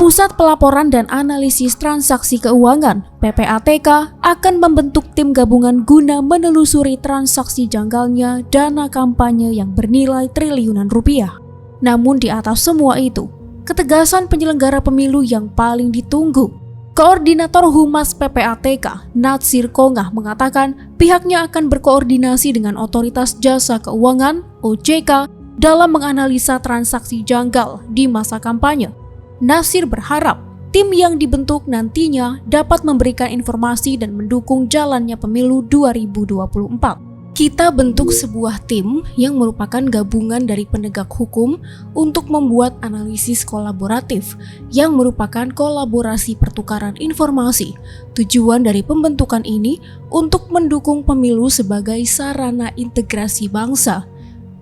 Pusat Pelaporan dan Analisis Transaksi Keuangan (PPATK) akan membentuk tim gabungan guna menelusuri transaksi janggalnya dana kampanye yang bernilai triliunan rupiah. Namun di atas semua itu, ketegasan penyelenggara pemilu yang paling ditunggu. Koordinator Humas PPATK, Natsir Kongah, mengatakan pihaknya akan berkoordinasi dengan Otoritas Jasa Keuangan (OJK) dalam menganalisa transaksi janggal di masa kampanye. Natsir berharap tim yang dibentuk nantinya dapat memberikan informasi dan mendukung jalannya pemilu 2024. Kita bentuk sebuah tim yang merupakan gabungan dari penegak hukum untuk membuat analisis kolaboratif yang merupakan kolaborasi pertukaran informasi. Tujuan dari pembentukan ini untuk mendukung pemilu sebagai sarana integrasi bangsa,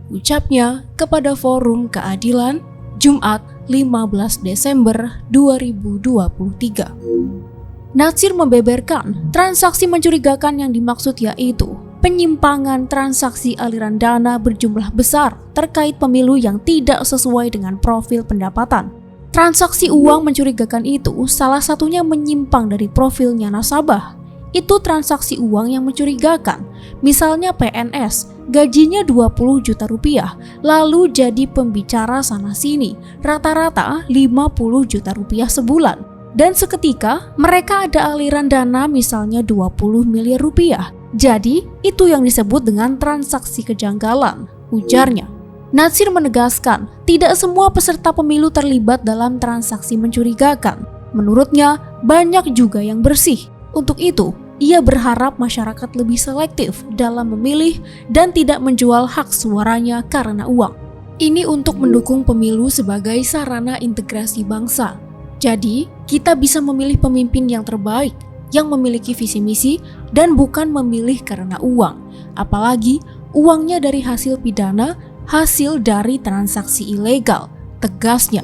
ucapnya kepada Forum Keadilan, Jumat 15 Desember 2023. Natsir membeberkan transaksi mencurigakan yang dimaksud yaitu penyimpangan transaksi aliran dana berjumlah besar terkait pemilu yang tidak sesuai dengan profil pendapatan. Transaksi uang mencurigakan itu salah satunya menyimpang dari profilnya nasabah. Itu transaksi uang yang mencurigakan. Misalnya PNS, gajinya 20 juta rupiah, lalu jadi pembicara sana-sini, rata-rata 50 juta rupiah sebulan. Dan seketika mereka ada aliran dana misalnya 20 miliar rupiah. Jadi, itu yang disebut dengan transaksi kejanggalan, ujarnya. Natsir menegaskan, tidak semua peserta pemilu terlibat dalam transaksi mencurigakan. Menurutnya, banyak juga yang bersih. Untuk itu, ia berharap masyarakat lebih selektif dalam memilih dan tidak menjual hak suaranya karena uang. Ini untuk mendukung pemilu sebagai sarana integrasi bangsa. Jadi, kita bisa memilih pemimpin yang terbaik, yang memiliki visi misi dan bukan memilih karena uang. Apalagi uangnya dari hasil pidana, hasil dari transaksi ilegal, tegasnya.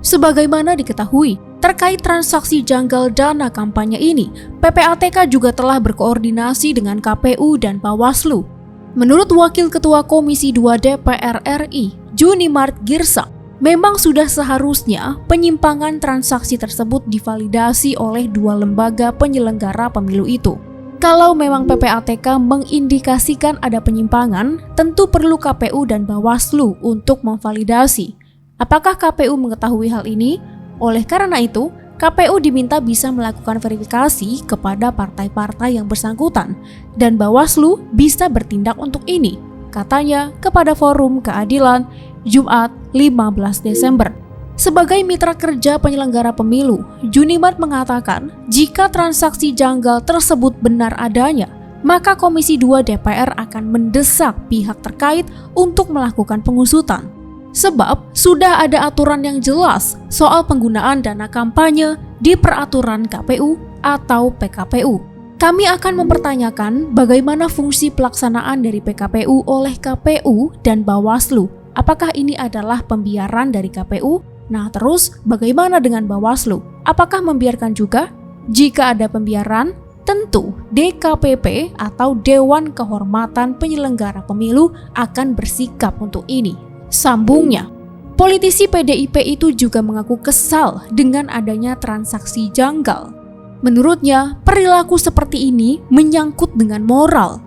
Sebagaimana diketahui, terkait transaksi janggal dana kampanye ini, PPATK juga telah berkoordinasi dengan KPU dan Bawaslu. Menurut Wakil Ketua Komisi 2 DPR RI, Junimart Girsang, memang sudah seharusnya penyimpangan transaksi tersebut divalidasi oleh dua lembaga penyelenggara pemilu itu. Kalau memang PPATK mengindikasikan ada penyimpangan, tentu perlu KPU dan Bawaslu untuk memvalidasi. Apakah KPU mengetahui hal ini? Oleh karena itu, KPU diminta bisa melakukan verifikasi kepada partai-partai yang bersangkutan, dan Bawaslu bisa bertindak untuk ini, katanya kepada Forum Keadilan, Jumat 15 Desember. Sebagai mitra kerja penyelenggara pemilu, Junimart mengatakan jika transaksi janggal tersebut benar adanya, maka Komisi 2 DPR akan mendesak pihak terkait untuk melakukan pengusutan. Sebab sudah ada aturan yang jelas soal penggunaan dana kampanye di peraturan KPU atau PKPU. Kami akan mempertanyakan bagaimana fungsi pelaksanaan dari PKPU oleh KPU dan Bawaslu. Apakah ini adalah pembiaran dari KPU? Nah, terus bagaimana dengan Bawaslu? Apakah membiarkan juga? Jika ada pembiaran, tentu DKPP atau Dewan Kehormatan Penyelenggara Pemilu akan bersikap untuk ini. Sambungnya, politisi PDIP itu juga mengaku kesal dengan adanya transaksi janggal. Menurutnya, perilaku seperti ini menyangkut dengan moral.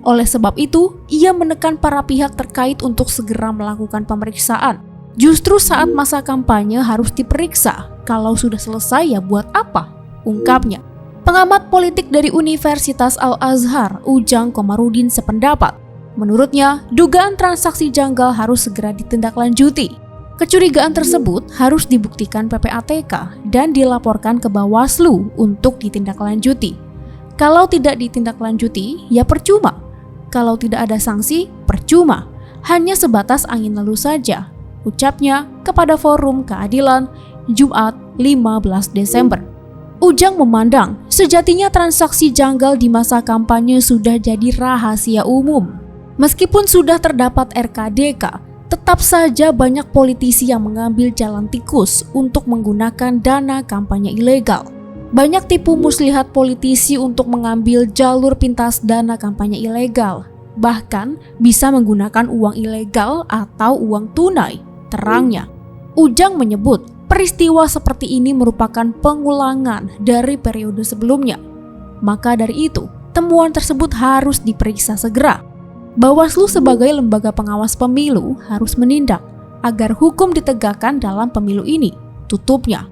Oleh sebab itu, ia menekan para pihak terkait untuk segera melakukan pemeriksaan. Justru saat masa kampanye harus diperiksa. Kalau sudah selesai ya buat apa? Ungkapnya. Pengamat politik dari Universitas Al-Azhar, Ujang Komarudin, sependapat. Menurutnya, dugaan transaksi janggal harus segera ditindaklanjuti. Kecurigaan tersebut harus dibuktikan PPATK dan dilaporkan ke Bawaslu untuk ditindaklanjuti. Kalau tidak ditindaklanjuti, ya percuma. Kalau tidak ada sanksi, percuma. Hanya sebatas angin lalu saja, ucapnya kepada Forum Keadilan, Jumat 15 Desember. Ujang memandang, sejatinya transaksi janggal di masa kampanye sudah jadi rahasia umum. Meskipun sudah terdapat RKDK, tetap saja banyak politisi yang mengambil jalan tikus untuk menggunakan dana kampanye ilegal. Banyak tipu muslihat politisi untuk mengambil jalur pintas dana kampanye ilegal. Bahkan bisa menggunakan uang ilegal atau uang tunai, terangnya. Ujang menyebut peristiwa seperti ini merupakan pengulangan dari periode sebelumnya. Maka dari itu, temuan tersebut harus diperiksa segera. Bawaslu sebagai lembaga pengawas pemilu harus menindak agar hukum ditegakkan dalam pemilu ini, tutupnya.